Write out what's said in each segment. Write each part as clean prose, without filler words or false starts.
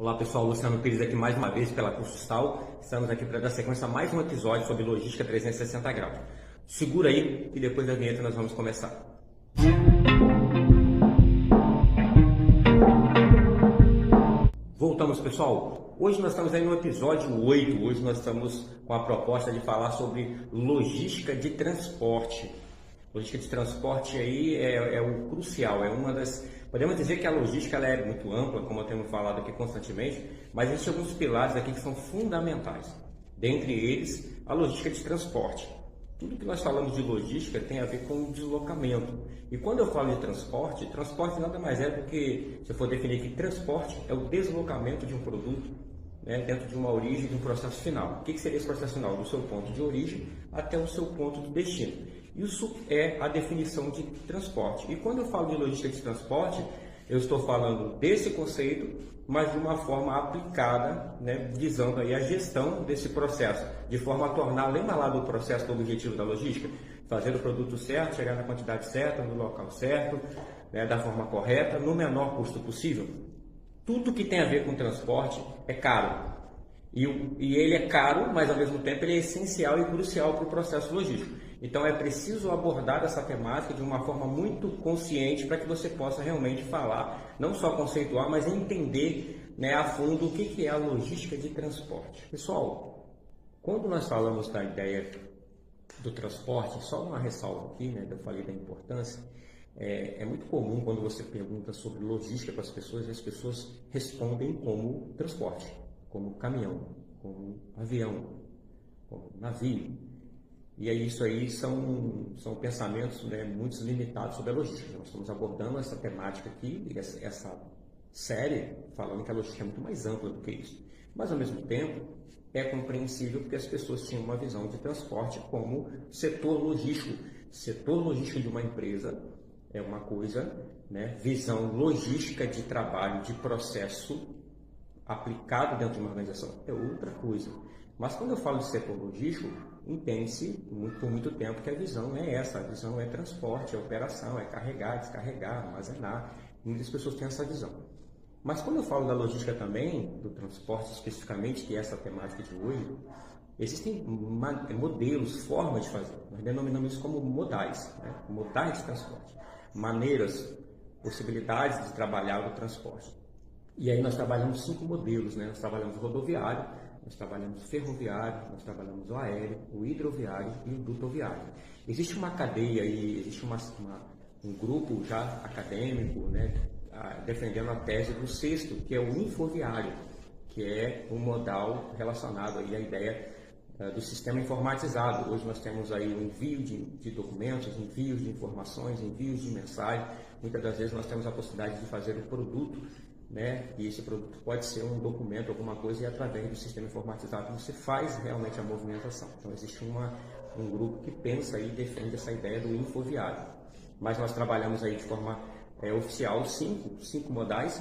Olá pessoal, Luciano Pires aqui mais uma vez pela Cursustal. Estamos aqui para dar sequência a mais um episódio sobre logística 360 graus. Segura aí e depois da vinheta nós vamos começar. Voltamos pessoal, hoje nós estamos aí no episódio 8, hoje nós estamos com a proposta de falar sobre logística de transporte. Logística de transporte aí é o crucial, é uma das... Podemos dizer que a logística ela é muito ampla, como eu tenho falado aqui constantemente, mas existem alguns pilares aqui que são fundamentais. Dentre eles, a logística de transporte. Tudo que nós falamos de logística tem a ver com deslocamento. E quando eu falo de transporte, transporte nada mais é do que, se eu for definir que transporte é o deslocamento de um produto, né, dentro de uma origem, de um processo final. O que seria esse processo final? Do seu ponto de origem até o seu ponto de destino. Isso é a definição de transporte. E quando eu falo de logística de transporte, eu estou falando desse conceito, mas de uma forma aplicada, né, visando aí a gestão desse processo, de forma a tornar, lembra lá do processo do objetivo da logística? Fazer o produto certo, chegar na quantidade certa, no local certo, né, da forma correta, no menor custo possível. Tudo que tem a ver com transporte é caro. E ele é caro, mas ao mesmo tempo ele é essencial e crucial para o processo logístico. Então é preciso abordar essa temática de uma forma muito consciente para que você possa realmente falar, não só conceituar, mas entender, né, a fundo o que é a logística de transporte. Pessoal, quando nós falamos da ideia do transporte, só uma ressalva aqui, né, que eu falei da importância, é muito comum quando você pergunta sobre logística para as pessoas, e as pessoas respondem como transporte, como caminhão, como avião, como navio. E aí isso aí são pensamentos, né, muito limitados sobre a logística. Nós estamos abordando essa temática aqui, essa série, falando que a logística é muito mais ampla do que isso. Mas, ao mesmo tempo, é compreensível porque as pessoas tinham uma visão de transporte como setor logístico. Setor logístico de uma empresa é uma coisa, né, visão logística de trabalho, de processo aplicado dentro de uma organização é outra coisa. Mas quando eu falo de setor logístico, entende-se por muito tempo que a visão é essa, a visão é transporte, é operação, é carregar, descarregar, armazenar. Muitas pessoas têm essa visão. Mas quando eu falo da logística também, do transporte especificamente, que é essa temática de hoje, existem modelos, formas de fazer. Nós denominamos isso como modais, né? Modais de transporte, maneiras, possibilidades de trabalhar o transporte. E aí nós trabalhamos 5 modelos, né? Nós trabalhamos o rodoviário, nós trabalhamos o ferroviário, nós trabalhamos o aéreo, o hidroviário e o dutoviário. Existe uma cadeia aí, existe um grupo já acadêmico, né, defendendo a tese do 6º, que é o infoviário, que é um modal relacionado aí à ideia do sistema informatizado. Hoje nós temos aí o envio de documentos, envios de informações, envios de mensagem. Muitas das vezes nós temos a possibilidade de fazer o produto, né? E esse produto pode ser um documento, alguma coisa, e através do sistema informatizado você faz realmente a movimentação. Então existe um grupo que pensa e defende essa ideia do infoviário. Mas nós trabalhamos aí de forma oficial 5 modais,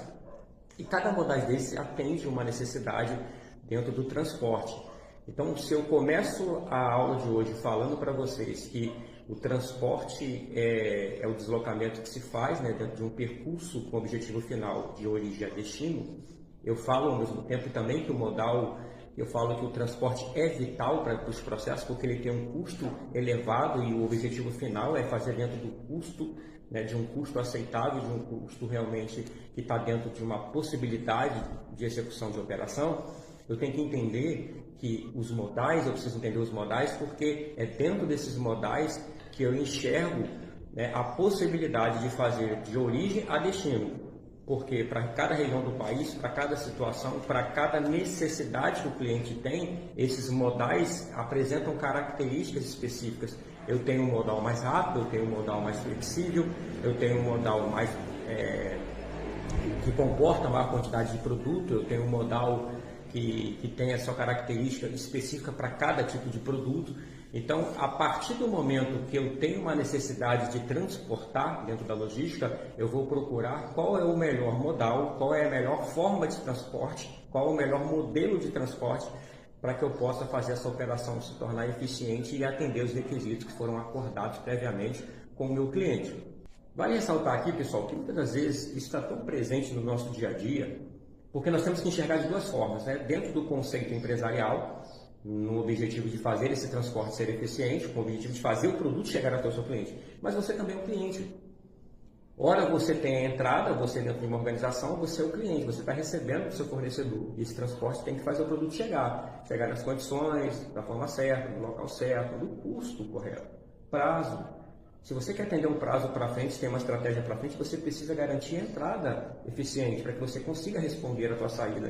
e cada modal desse atende uma necessidade dentro do transporte. Então, se eu começo a aula de hoje falando para vocês que o transporte é o deslocamento que se faz, né, dentro de um percurso com objetivo final de origem a destino, eu falo ao mesmo tempo também que o modal, eu falo que o transporte é vital para os processos, porque ele tem um custo elevado e o objetivo final é fazer dentro do custo, né, de um custo aceitável, de um custo realmente que está dentro de uma possibilidade de execução de operação. Eu tenho que entender que os modais, eu preciso entender os modais, porque é dentro desses modais que eu enxergo, né, a possibilidade de fazer de origem a destino. Porque para cada região do país, para cada situação, para cada necessidade que o cliente tem, esses modais apresentam características específicas. Eu tenho um modal mais rápido, eu tenho um modal mais flexível, eu tenho um modal mais que comporta maior quantidade de produto, eu tenho um modal que tem a sua característica específica para cada tipo de produto. Então, a partir do momento que eu tenho uma necessidade de transportar dentro da logística, eu vou procurar qual é o melhor modal, qual é a melhor forma de transporte, qual é o melhor modelo de transporte para que eu possa fazer essa operação se tornar eficiente e atender os requisitos que foram acordados previamente com o meu cliente. Vale ressaltar aqui, pessoal, que muitas das vezes isso está tão presente no nosso dia a dia Porque nós temos que enxergar de duas formas, né? Dentro do conceito empresarial, no objetivo de fazer esse transporte ser eficiente, com o objetivo de fazer o produto chegar até o seu cliente. Mas você também é o cliente. Ora você tem a entrada, você dentro de uma organização, você é o cliente, você está recebendo do seu fornecedor. E esse transporte tem que fazer o produto chegar nas condições, da forma certa, no local certo, no custo correto, prazo. Se você quer atender um prazo para frente, tem uma estratégia para frente, você precisa garantir a entrada eficiente para que você consiga responder a tua saída.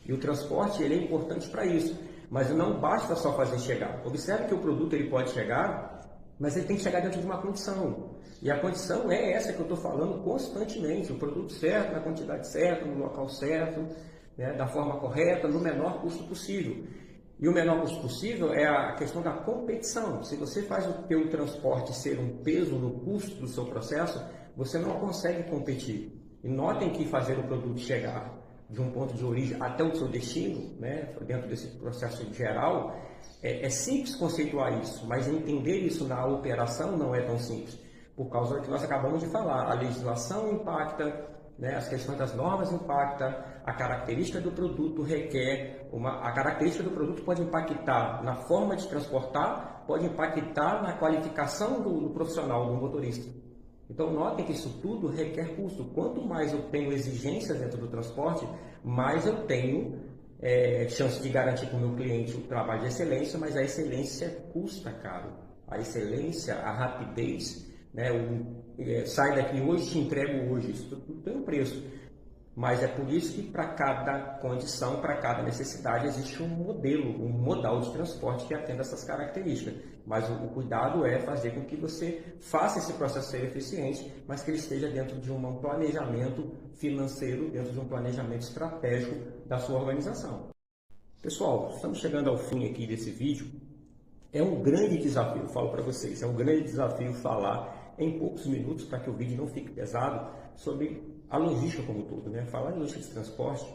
E o transporte ele é importante para isso, mas não basta só fazer chegar. Observe que o produto ele pode chegar, mas ele tem que chegar dentro de uma condição. E a condição é essa que eu estou falando constantemente, o produto certo, na quantidade certa, no local certo, né, da forma correta, no menor custo possível. E o menor custo possível é a questão da competição. Se você faz o teu transporte ser um peso no custo do seu processo, você não consegue competir. E notem que fazer o produto chegar de um ponto de origem até o seu destino, né, dentro desse processo geral, é simples conceituar isso, mas entender isso na operação não é tão simples. Por causa do que nós acabamos de falar, a legislação impacta, né, as questões das normas impactam, a característica do produto requer, a característica do produto pode impactar na forma de transportar, pode impactar na qualificação do profissional, do motorista. Então notem que isso tudo requer custo. Quanto mais eu tenho exigências dentro do transporte, mais eu tenho chance de garantir para o meu cliente o trabalho de excelência, mas a excelência custa caro. A excelência, a rapidez, né, sai daqui hoje, te entrego hoje, isso tudo tem um preço. Mas é por isso que para cada condição, para cada necessidade, existe um modelo, um modal de transporte que atenda essas características. Mas o cuidado é fazer com que você faça esse processo ser eficiente, mas que ele esteja dentro de um planejamento financeiro, dentro de um planejamento estratégico da sua organização. Pessoal, estamos chegando ao fim aqui desse vídeo. É um grande desafio, falo para vocês, é um grande desafio falar em poucos minutos, para que o vídeo não fique pesado, sobre a logística como um todo, né? Falar de logística de transporte,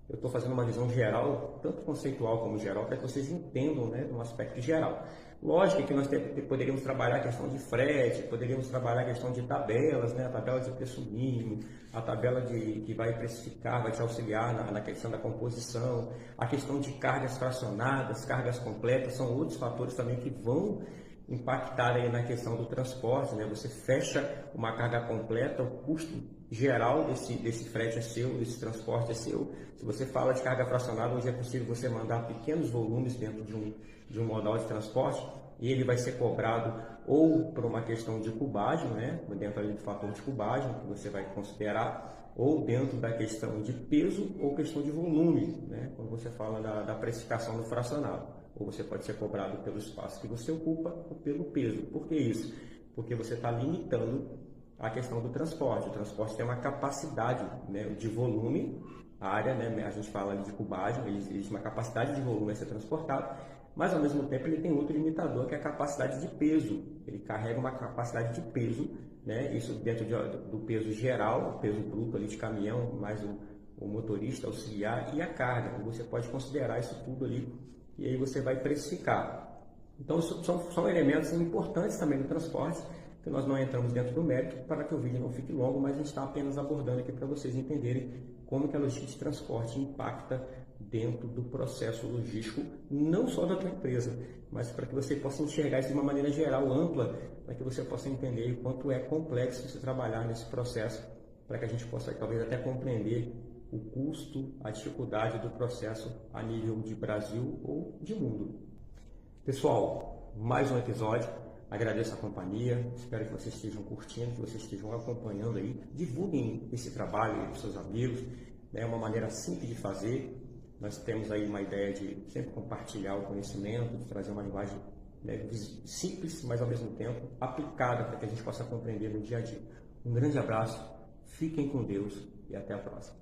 eu estou fazendo uma visão geral, tanto conceitual como geral, para que vocês entendam, né, no aspecto geral. Lógico que nós poderíamos trabalhar a questão de frete, poderíamos trabalhar a questão de tabelas, né, a tabela de preço mínimo, a tabela que vai precificar, vai te auxiliar na questão da composição, a questão de cargas fracionadas, cargas completas, são outros fatores também que vão impactar aí na questão do transporte, né? Você fecha uma carga completa, o custo geral desse frete é seu, desse transporte é seu. Se você fala de carga fracionada, hoje é possível você mandar pequenos volumes dentro de um modal de transporte e ele vai ser cobrado ou por uma questão de cubagem, né? Dentro ali do fator de cubagem que você vai considerar, ou dentro da questão de peso ou questão de volume, né? Quando você fala da precificação do fracionado. Ou você pode ser cobrado pelo espaço que você ocupa ou pelo peso. Por que isso? Porque você está limitando a questão do transporte. O transporte tem uma capacidade, né, de volume, a área, né, a gente fala de cubagem, existe uma capacidade de volume a ser transportado, mas ao mesmo tempo ele tem outro limitador, que é a capacidade de peso. Ele carrega uma capacidade de peso, né, isso dentro do peso geral, o peso bruto ali de caminhão, mais o motorista auxiliar e a carga. Você pode considerar isso tudo ali e aí você vai precificar. Então, são elementos importantes também no transporte, que nós não entramos dentro do mérito, para que o vídeo não fique longo, mas a gente está apenas abordando aqui para vocês entenderem como que a logística de transporte impacta dentro do processo logístico, não só da tua empresa, mas para que você possa enxergar isso de uma maneira geral, ampla, para que você possa entender o quanto é complexo você trabalhar nesse processo, para que a gente possa talvez até compreender o custo, a dificuldade do processo a nível de Brasil ou de mundo. Pessoal, mais um episódio, agradeço a companhia, espero que vocês estejam curtindo, que vocês estejam acompanhando aí, divulguem esse trabalho para os seus amigos, é uma maneira simples de fazer, nós temos aí uma ideia de sempre compartilhar o conhecimento, de trazer uma linguagem, né, simples, mas ao mesmo tempo aplicada para que a gente possa compreender no dia a dia. Um grande abraço, fiquem com Deus e até a próxima.